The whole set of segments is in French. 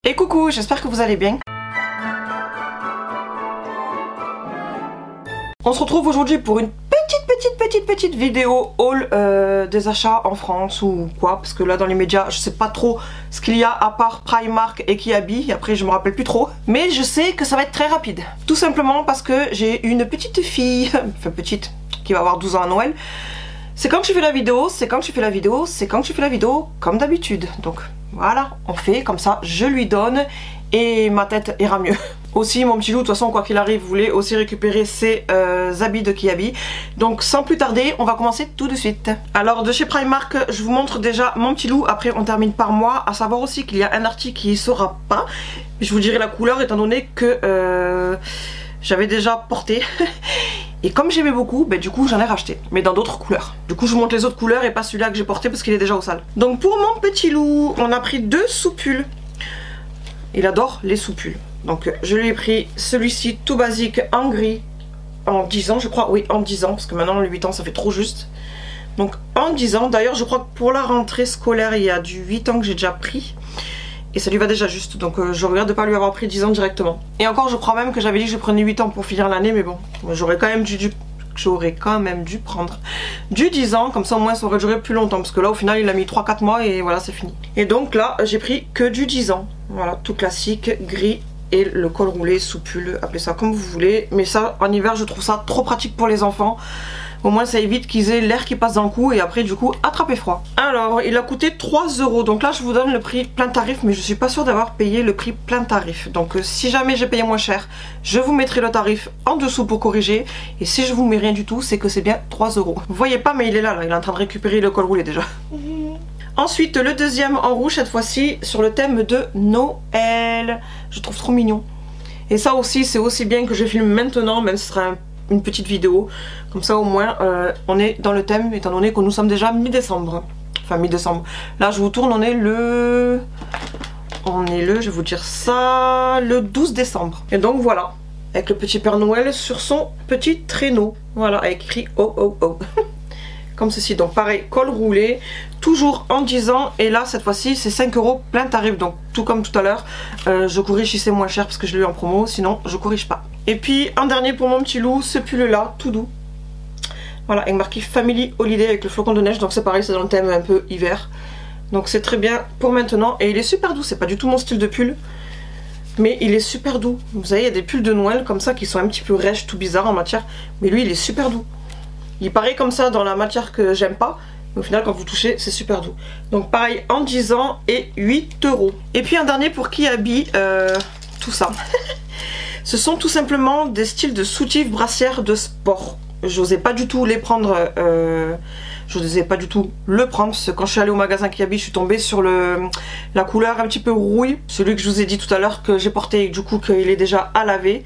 Et coucou, j'espère que vous allez bien. On se retrouve aujourd'hui pour une petite vidéo haul des achats en France ou quoi, parce que là dans les médias je sais pas trop ce qu'il y a à part Primark et Kiabi, après je me rappelle plus trop, mais je sais que ça va être très rapide, tout simplement parce que j'ai une petite fille, enfin petite, qui va avoir 12 ans à Noël. C'est quand tu fais la vidéo, c'est quand tu fais la vidéo, c'est quand tu fais la vidéo, comme d'habitude. Donc voilà, on fait comme ça, je lui donne et ma tête ira mieux. Aussi mon petit loup, de toute façon quoi qu'il arrive, voulait aussi récupérer ses habits de Kiabi. Donc sans plus tarder, on va commencer tout de suite. Alors de chez Primark, je vous montre déjà mon petit loup, après on termine par moi. À savoir aussi qu'il y a un article qui ne sera pas, je vous dirai la couleur étant donné que j'avais déjà porté. Et comme j'aimais beaucoup, bah, du coup j'en ai racheté, mais dans d'autres couleurs. Du coup je vous montre les autres couleurs et pas celui-là que j'ai porté parce qu'il est déjà au sale. Donc pour mon petit loup, on a pris 2 soupules. Il adore les soupules. Donc je lui ai pris celui-ci tout basique en gris, en 10 ans je crois, oui en 10 ans, parce que maintenant les 8 ans ça fait trop juste. Donc en 10 ans, d'ailleurs je crois que pour la rentrée scolaire il y a du 8 ans que j'ai déjà pris. Et ça lui va déjà juste, donc je regrette de ne pas lui avoir pris 10 ans directement. Et encore je crois même que j'avais dit que je prenais 8 ans pour finir l'année, mais bon, j'aurais quand même dû prendre du 10 ans, comme ça au moins ça aurait duré plus longtemps, parce que là au final il a mis 3-4 mois et voilà c'est fini. Et donc là j'ai pris que du 10 ans, voilà, tout classique, gris et le col roulé, soupule, appelez ça comme vous voulez. Mais ça en hiver je trouve ça trop pratique pour les enfants. Au moins ça évite qu'ils aient l'air qui passe dans le cou et après du coup attraper froid. Alors il a coûté 3 €, donc là je vous donne le prix plein tarif, mais je suis pas sûre d'avoir payé le prix plein tarif. Donc si jamais j'ai payé moins cher, je vous mettrai le tarif en dessous pour corriger. Et si je vous mets rien du tout, c'est que c'est bien 3 €. Vous voyez pas, mais il est là, il est en train de récupérer le col roulé déjà. Ensuite le deuxième en rouge, cette fois-ci sur le thème de Noël. Je trouve trop mignon. Et ça aussi c'est aussi bien que je filme maintenant, même si ce sera une petite vidéo. Comme ça au moins on est dans le thème, étant donné que nous sommes déjà mi-décembre. Enfin mi-décembre. Là je vous tourne, on est le, je vais vous dire ça, le 12 décembre. Et donc voilà, avec le petit Père Noël sur son petit traîneau. Voilà, avec écrit oh oh oh. Comme ceci, donc pareil, col roulé, toujours en 10 ans, et là cette fois-ci c'est 5 € plein tarif, donc tout comme tout à l'heure, je corrige si c'est moins cher parce que je l'ai eu en promo, sinon je corrige pas. Et puis un dernier pour mon petit loup, ce pull là, tout doux, voilà, avec marqué Family Holiday avec le flocon de neige, donc c'est pareil, c'est dans le thème un peu hiver, donc c'est très bien pour maintenant, et il est super doux, c'est pas du tout mon style de pull, mais il est super doux. Vous savez, il y a des pulls de Noël comme ça qui sont un petit peu rêches, tout bizarre en matière, mais lui il est super doux. Il paraît comme ça dans la matière que j'aime pas, mais au final quand vous touchez c'est super doux. Donc pareil en 10 ans et 8 €. Et puis un dernier pour Kiabi, tout ça. Ce sont tout simplement des styles de soutifs brassières de sport. J'osais pas du tout les prendre, j'osais pas du tout le prendre, parce que quand je suis allée au magasin Kiabi je suis tombée sur la couleur un petit peu rouille. Celui que je vous ai dit tout à l'heure que j'ai porté et du coup qu'il est déjà à laver.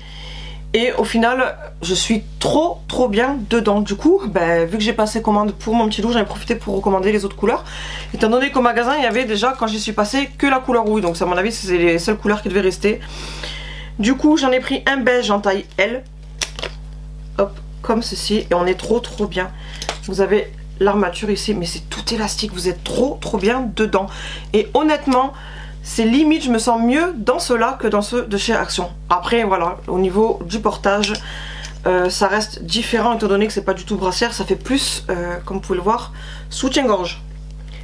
Et au final, je suis trop bien dedans. Du coup, ben, vu que j'ai passé commande pour mon petit loup, j'en ai profité pour recommander les autres couleurs. Étant donné qu'au magasin, il y avait déjà, quand j'y suis passée, que la couleur rouille. Donc à mon avis, c'est les seules couleurs qui devaient rester. Du coup, j'en ai pris un beige en taille L. Hop, comme ceci. Et on est trop bien. Vous avez l'armature ici, mais c'est tout élastique. Vous êtes trop bien dedans. Et honnêtement, c'est limite, je me sens mieux dans ceux-là que dans ceux de chez Action. Après, voilà, au niveau du portage, ça reste différent étant donné que c'est pas du tout brassière. Ça fait plus, comme vous pouvez le voir, soutien-gorge.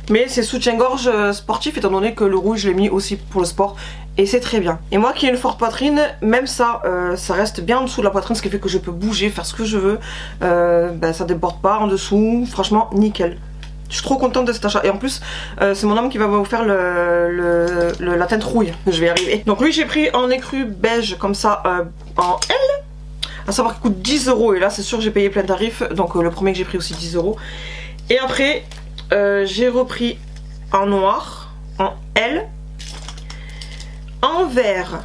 Mais c'est soutien-gorge sportif étant donné que le rouge, je l'ai mis aussi pour le sport. Et c'est très bien. Et moi qui ai une forte poitrine, même ça, ça reste bien en dessous de la poitrine, ce qui fait que je peux bouger, faire ce que je veux. Ben, ça déborde pas en dessous, franchement, nickel. Je suis trop contente de cet achat. Et en plus, c'est mon homme qui va vous faire la teinte rouille. Je vais y arriver. Donc lui, j'ai pris en écru beige comme ça en L. À savoir qu'il coûte 10 €. Et là, c'est sûr, j'ai payé plein tarif. Donc le premier que j'ai pris aussi 10 €. Et après, j'ai repris en noir, en L. En vert,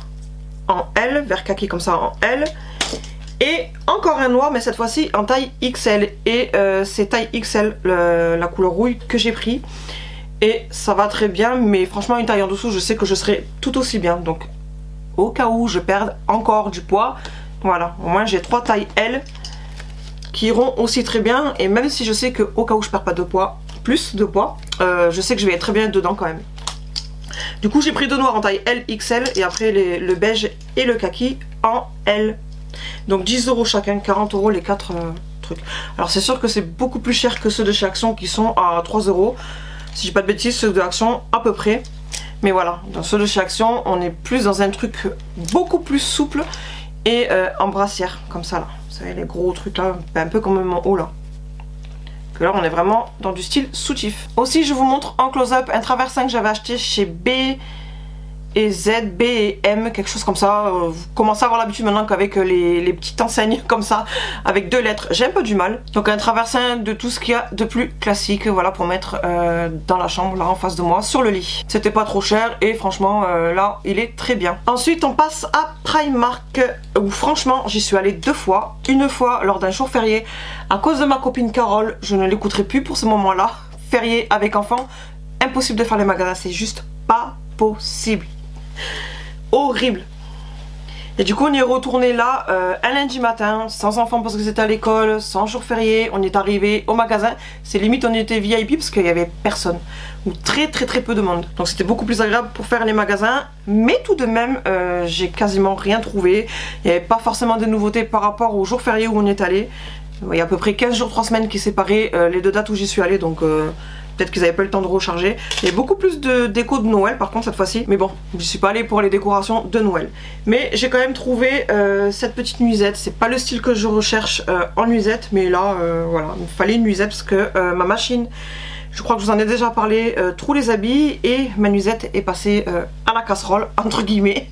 en L. Vert kaki comme ça en L. Et encore un noir, mais cette fois-ci en taille XL. Et c'est taille XL, la couleur rouille que j'ai pris. Et ça va très bien, mais franchement une taille en dessous, je sais que je serai tout aussi bien. Donc au cas où je perde encore du poids, voilà, au moins j'ai 3 tailles L qui iront aussi très bien. Et même si je sais que au cas où je perds pas de poids, plus de poids, je sais que je vais être très bien dedans quand même. Du coup j'ai pris deux noirs en taille L, XL et après le beige et le kaki en L. Donc 10 € chacun, 40 € les 4 trucs. Alors c'est sûr que c'est beaucoup plus cher que ceux de chez Action qui sont à 3 €. Si je dis pas de bêtises, ceux de Action à peu près. Mais voilà, dans ceux de chez Action, on est plus dans un truc beaucoup plus souple et en brassière, comme ça là. Vous savez, les gros trucs là, un peu comme mon haut là. Que là, on est vraiment dans du style soutif. Aussi, je vous montre en close-up un traversin que j'avais acheté chez B et Z, B et M, quelque chose comme ça. Vous commencez à avoir l'habitude maintenant qu'avec les petites enseignes comme ça, avec 2 lettres, j'ai un peu du mal. Donc un traversin de tout ce qu'il y a de plus classique, voilà, pour mettre dans la chambre, là en face de moi, sur le lit. C'était pas trop cher et franchement, là, il est très bien. Ensuite, on passe à Primark, où franchement, j'y suis allée 2 fois. Une fois lors d'un jour férié, à cause de ma copine Carole, je ne l'écouterai plus pour ce moment-là. Férié avec enfant, impossible de faire les magasins, c'est juste pas possible. Horrible. Et du coup on est retourné là un lundi matin, sans enfants parce que c'était à l'école, sans jour férié. On est arrivé au magasin, c'est limite on était VIP parce qu'il y avait personne, ou très peu de monde. Donc c'était beaucoup plus agréable pour faire les magasins. Mais tout de même j'ai quasiment rien trouvé. Il n'y avait pas forcément de nouveautés par rapport au jour férié où on est allé. Il y a à peu près 15 jours, 3 semaines qui séparaient les 2 dates où j'y suis allée, donc peut-être qu'ils n'avaient pas eu le temps de recharger. Il y a beaucoup plus de déco de Noël par contre cette fois-ci. Mais bon, je suis pas allée pour les décorations de Noël. Mais j'ai quand même trouvé cette petite nuisette. C'est pas le style que je recherche en nuisette. Mais là, voilà, il me fallait une nuisette parce que ma machine, je crois que je vous en ai déjà parlé, trouve les habits. Et ma nuisette est passée à la casserole, entre guillemets.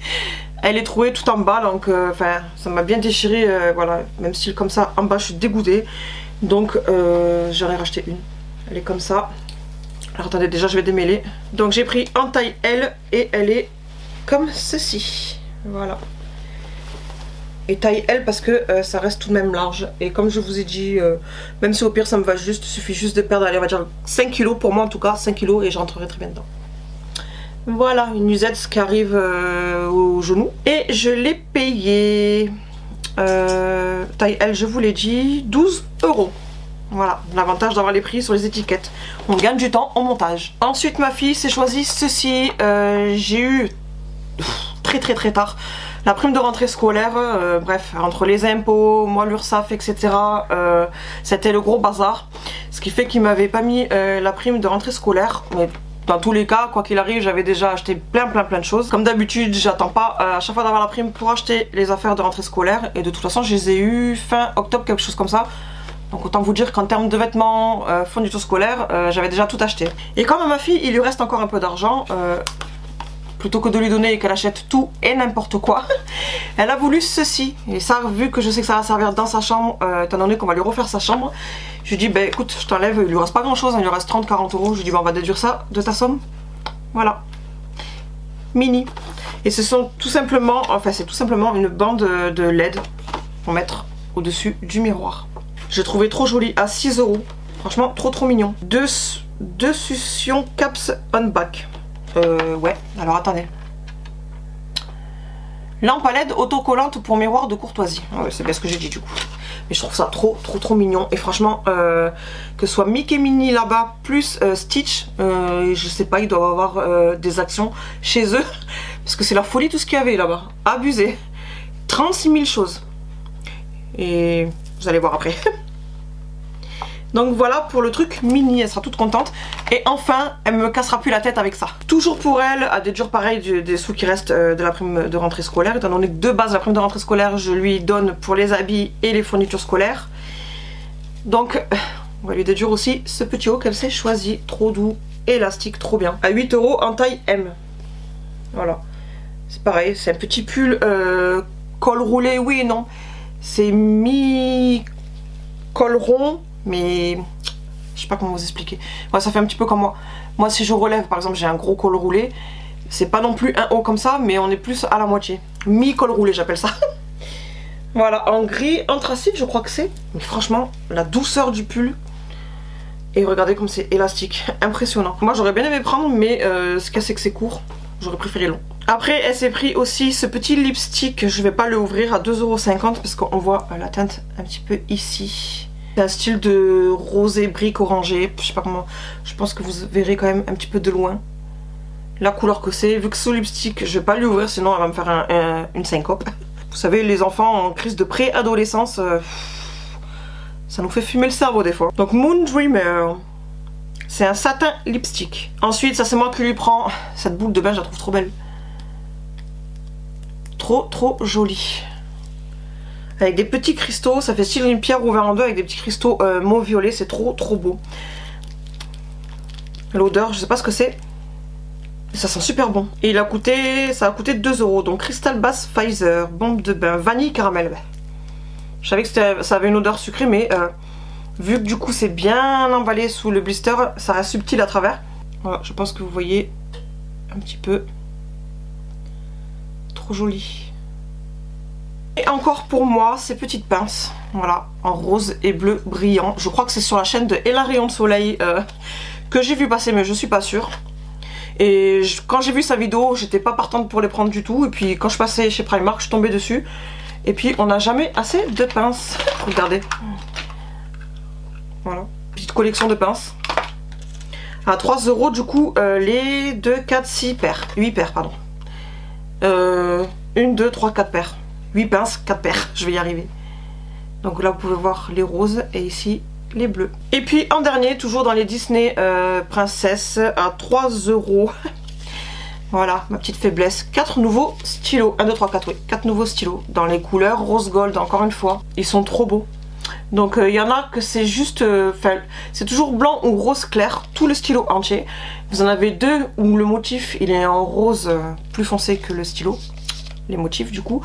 Elle est trouée tout en bas, donc enfin ça m'a bien déchiré, voilà, même style comme ça, en bas je suis dégoûtée. Donc j'en ai racheté une. Elle est comme ça. Alors attendez, déjà je vais démêler. Donc j'ai pris en taille L et elle est comme ceci. Voilà. Et taille L parce que ça reste tout de même large. Et comme je vous ai dit, même si au pire ça me va juste, il suffit juste de perdre, allez, on va dire 5 kg pour moi en tout cas, 5 kg et je rentrerai très bien dedans. Voilà, une nuisette qui arrive au genou. Et je l'ai payé taille L, je vous l'ai dit, 12 €. Voilà, l'avantage d'avoir les prix sur les étiquettes. On gagne du temps en montage. Ensuite, ma fille s'est choisi ceci. J'ai eu très tard la prime de rentrée scolaire. Bref, entre les impôts, moi l'URSSAF, etc. C'était le gros bazar. Ce qui fait qu'il m'avait pas mis la prime de rentrée scolaire. Mais dans tous les cas, quoi qu'il arrive, j'avais déjà acheté plein de choses. Comme d'habitude, j'attends pas à chaque fois d'avoir la prime pour acheter les affaires de rentrée scolaire. Et de toute façon, je les ai eu fin octobre, quelque chose comme ça. Donc autant vous dire qu'en termes de vêtements, fournitures scolaires, j'avais déjà tout acheté. Et comme à ma fille, il lui reste encore un peu d'argent, plutôt que de lui donner et qu'elle achète tout et n'importe quoi, elle a voulu ceci. Et ça, vu que je sais que ça va servir dans sa chambre, étant donné qu'on va lui refaire sa chambre, je lui dis, bah écoute, je t'enlève, il lui reste pas grand chose, il lui reste 30-40 €. Je lui dis, bah, on va déduire ça de ta somme. Voilà. Mini. Et ce sont tout simplement, enfin c'est tout simplement une bande de LED pour mettre au-dessus du miroir. Je l'ai trouvé trop joli à 6 €. Franchement, trop mignon. Deux suctions caps on back. Ouais, alors attendez. Lampe à LED autocollante pour miroir de courtoisie. Ouais, c'est bien ce que j'ai dit du coup. Mais je trouve ça trop mignon. Et franchement, que ce soit Mickey Mini là-bas plus Stitch, je sais pas, ils doivent avoir des actions chez eux. Parce que c'est la folie tout ce qu'il y avait là-bas. Abusé. 36 000 choses. Et vous allez voir après. Donc voilà pour le truc mini, elle sera toute contente. Et enfin, elle me cassera plus la tête avec ça. Toujours pour elle, à des jours pareils, des sous qui restent de la prime de rentrée scolaire. Étant donné que de base, la prime de rentrée scolaire, je lui donne pour les habits et les fournitures scolaires. Donc, on va lui déduire aussi ce petit haut qu'elle s'est choisi. Trop doux, élastique, trop bien. À 8 € en taille M. Voilà. C'est pareil, c'est un petit pull col roulé, oui et non. C'est mi-col rond. Mais je sais pas comment vous expliquer. Ouais, ça fait un petit peu comme moi. Moi si je relève par exemple, j'ai un gros col roulé. C'est pas non plus un haut comme ça, mais on est plus à la moitié. Mi-col roulé j'appelle ça. Voilà, en gris anthracite je crois que c'est. Mais franchement, la douceur du pull. Et regardez comme c'est élastique. Impressionnant. Moi j'aurais bien aimé prendre, mais ce qu'il y a c'est que c'est court. J'aurais préféré long. Après elle s'est pris aussi ce petit lipstick. Je vais pas le ouvrir à 2,50 € parce qu'on voit la teinte un petit peu ici. C'est un style de rosé brique orangé, je sais pas comment, je pense que vous verrez quand même un petit peu de loin la couleur que c'est. Vu que c'est au lipstick, je vais pas lui ouvrir sinon elle va me faire une syncope. Vous savez, les enfants en crise de préadolescence, ça nous fait fumer le cerveau des fois. Donc Moon Dreamer, c'est un satin lipstick. Ensuite, ça c'est moi qui lui prends. Cette boule de bain, je la trouve trop belle. Trop jolie. Avec des petits cristaux, ça fait style une pierre ouverte en deux avec des petits cristaux mauve violet, c'est trop beau. L'odeur, je sais pas ce que c'est. Ça sent super bon. Et ça a coûté 2 €. Donc Crystal Bath Pfizer, bombe de bain, vanille caramel. Je savais que ça avait une odeur sucrée, mais vu que du coup c'est bien emballé sous le blister, ça reste subtil à travers. Voilà, je pense que vous voyez un petit peu. Trop joli. Et encore pour moi, ces petites pinces. Voilà, en rose et bleu brillant. Je crois que c'est sur la chaîne de Ella Rayon de Soleil que j'ai vu passer, mais je suis pas sûre. Et quand j'ai vu sa vidéo, j'étais pas partante pour les prendre du tout. Et puis quand je passais chez Primark, je tombais dessus. Et puis on n'a jamais assez de pinces. Regardez. Voilà. Petite collection de pinces. À 3 € du coup, les 2, 4, 6 paires. 8 paires, pardon. 1, 2, 3, 4 paires. 8 pinces, 4 paires. Je vais y arriver. Donc là, vous pouvez voir les roses et ici les bleus. Et puis en dernier, toujours dans les Disney Princesses, à 3 €. Voilà, ma petite faiblesse. 4 nouveaux stylos. 1, 2, 3, 4, oui. 4 nouveaux stylos. Dans les couleurs rose gold, encore une fois. Ils sont trop beaux. Donc il y en a que c'est juste... c'est toujours blanc ou rose clair. Tout le stylo entier. Vous en avez 2 où le motif, il est en rose plus foncé que le stylo. Les motifs du coup.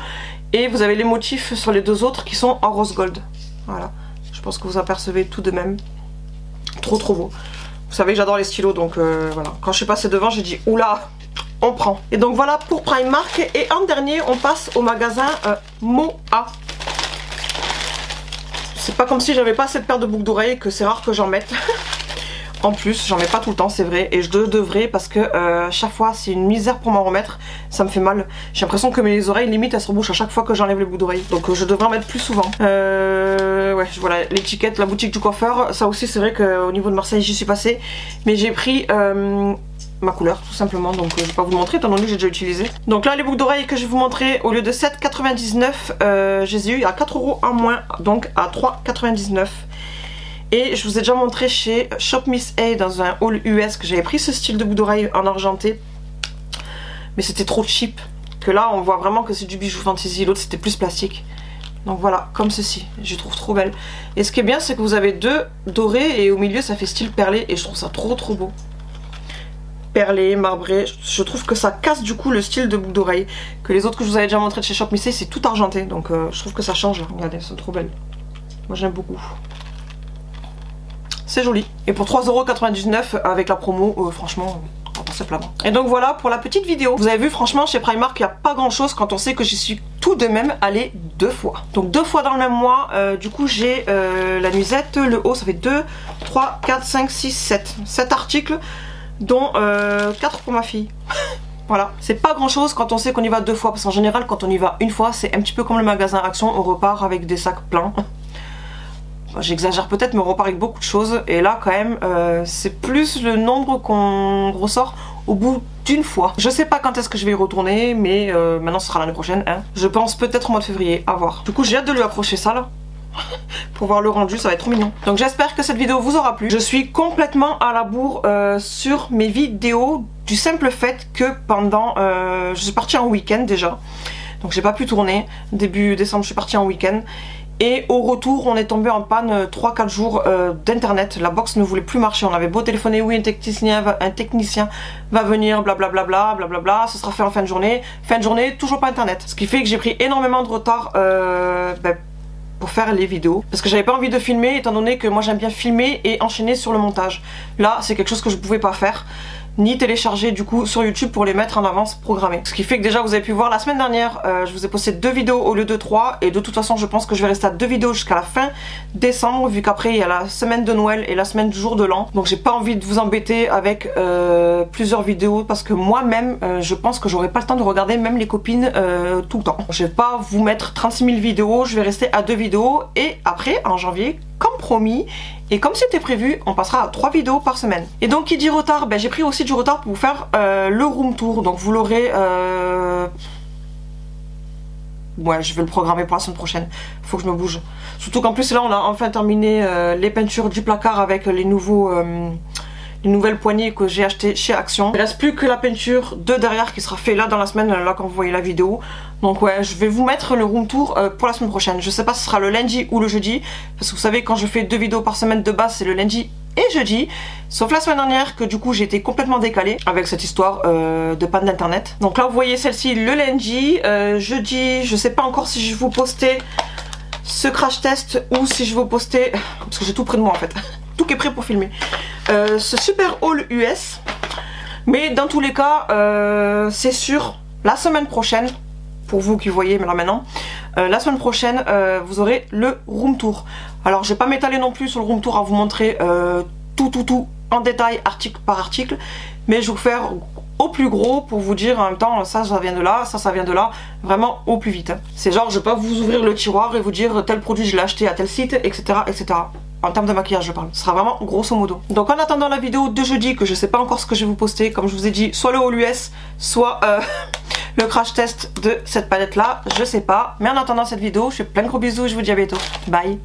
Et vous avez les motifs sur les 2 autres qui sont en rose gold. Voilà. Je pense que vous apercevez tout de même. Trop beau. Vous savez que j'adore les stylos, donc voilà. Quand je suis passée devant, j'ai dit oula, on prend. Et donc voilà pour Primark. Et en dernier, on passe au magasin Moa. C'est pas comme si j'avais pas cette paire de boucles d'oreilles, que c'est rare que j'en mette. En plus, j'en mets pas tout le temps, c'est vrai. Et je devrais parce que chaque fois, c'est une misère pour m'en remettre. Ça me fait mal. J'ai l'impression que mes oreilles, limite, elles se rebouchent à chaque fois que j'enlève les boucles d'oreilles. Donc je devrais en mettre plus souvent. Ouais, voilà, l'étiquette, la boutique du coiffeur. Ça aussi, c'est vrai qu'au niveau de Marseille, j'y suis passée. Mais j'ai pris ma couleur, tout simplement. Donc je vais pas vous le montrer, étant donné que j'ai déjà utilisé. Donc là, les boucles d'oreilles que je vais vous montrer, au lieu de 7,99, je les ai eu à 4 € en moins. Donc à 3,99. Et je vous ai déjà montré chez Shop Miss A dans un haul US que j'avais pris ce style de boucle d'oreille en argenté. Mais c'était trop cheap. Que là on voit vraiment que c'est du bijou fantasy. L'autre c'était plus plastique. Donc voilà, comme ceci. Je trouve trop belle. Et ce qui est bien c'est que vous avez 2 dorés et au milieu ça fait style perlé. Et je trouve ça trop beau. Perlé, marbré. Je trouve que ça casse du coup le style de boucle d'oreille. Que les autres que je vous avais déjà montré de chez Shop Miss A c'est tout argenté. Donc je trouve que ça change. Regardez, elles sont trop belles. Moi j'aime beaucoup. C'est joli. Et pour 3,99 € avec la promo, franchement, on va pas se plaindre. Et donc voilà pour la petite vidéo. Vous avez vu, franchement, chez Primark, il n'y a pas grand chose quand on sait que j'y suis tout de même allée 2 fois. Donc 2 fois dans le même mois. Du coup, j'ai la nuisette, le haut, ça fait 2, 3, 4, 5, 6, 7. 7 articles, dont 4 pour ma fille. Voilà, c'est pas grand chose quand on sait qu'on y va 2 fois. Parce qu'en général, quand on y va une fois, c'est un petit peu comme le magasin Action, on repart avec des sacs pleins. J'exagère peut-être, mais on repart avec beaucoup de choses. Et là, quand même, c'est plus le nombre qu'on ressort au bout d'une fois. Je sais pas quand est-ce que je vais y retourner, mais maintenant ce sera l'année prochaine. Hein. Je pense peut-être au mois de février, à voir. Du coup, j'ai hâte de lui accrocher ça là. Pour voir le rendu, ça va être trop mignon. Donc j'espère que cette vidéo vous aura plu. Je suis complètement à la bourre sur mes vidéos, du simple fait que pendant... je suis partie en week-end déjà. Donc j'ai pas pu tourner. Début décembre, je suis partie en week-end. Et au retour, on est tombé en panne 3-4 jours d'internet. La box ne voulait plus marcher. On avait beau téléphoner, oui, un technicien va venir, blablabla, blablabla. Ce sera fait en fin de journée. Fin de journée, toujours pas internet. Ce qui fait que j'ai pris énormément de retard pour faire les vidéos. Parce que j'avais pas envie de filmer, étant donné que moi j'aime bien filmer et enchaîner sur le montage. Là, c'est quelque chose que je pouvais pas faire. Ni télécharger du coup sur YouTube pour les mettre en avance programmés. Ce qui fait que déjà vous avez pu voir la semaine dernière, je vous ai posté 2 vidéos au lieu de 3. Et de toute façon je pense que je vais rester à 2 vidéos jusqu'à la fin décembre, vu qu'après il y a la semaine de Noël et la semaine du jour de l'an. Donc j'ai pas envie de vous embêter avec plusieurs vidéos, parce que moi-même je pense que j'aurai pas le temps de regarder même les copines tout le temps. Je vais pas vous mettre 36 000 vidéos, je vais rester à 2 vidéos. Et après en janvier, comme promis, Et comme c'était prévu, on passera à 3 vidéos par semaine. Et donc qui dit retard, ben, j'ai pris aussi du retard pour vous faire le room tour. Donc vous l'aurez... Ouais, je vais le programmer pour la semaine prochaine. Faut que je me bouge. Surtout qu'en plus là, on a enfin terminé les peintures du placard avec les nouvelles poignées que j'ai achetées chez Action. Il ne reste plus que la peinture de derrière qui sera fait là dans la semaine, là quand vous voyez la vidéo. Donc ouais, je vais vous mettre le room tour pour la semaine prochaine. Je sais pas si ce sera le lundi ou le jeudi. Parce que vous savez, quand je fais 2 vidéos par semaine de base, c'est le lundi et jeudi. Sauf la semaine dernière que du coup j'ai été complètement décalée avec cette histoire de panne d'internet. Donc là vous voyez celle-ci le lundi. Jeudi, je sais pas encore si je vais vous poster ce crash test ou si je vais vous poster... Parce que j'ai tout près de moi en fait. Tout qui est prêt pour filmer. Ce super haul US. Mais dans tous les cas, c'est sûr, la semaine prochaine, pour vous qui voyez mais là maintenant, la semaine prochaine, vous aurez le room tour. Alors je vais pas m'étaler non plus sur le room tour à vous montrer tout en détail, article par article. Mais je vais vous faire au plus gros pour vous dire en même temps, ça vient de là, ça vient de là, vraiment au plus vite. C'est genre, je vais pas vous ouvrir le tiroir et vous dire tel produit je l'ai acheté à tel site, etc. etc. En termes de maquillage je parle, ce sera vraiment grosso modo. Donc en attendant la vidéo de jeudi, que je sais pas encore ce que je vais vous poster, comme je vous ai dit, soit le haul US, soit le crash test de cette palette là, je sais pas. Mais en attendant cette vidéo, je fais plein de gros bisous et je vous dis à bientôt. Bye.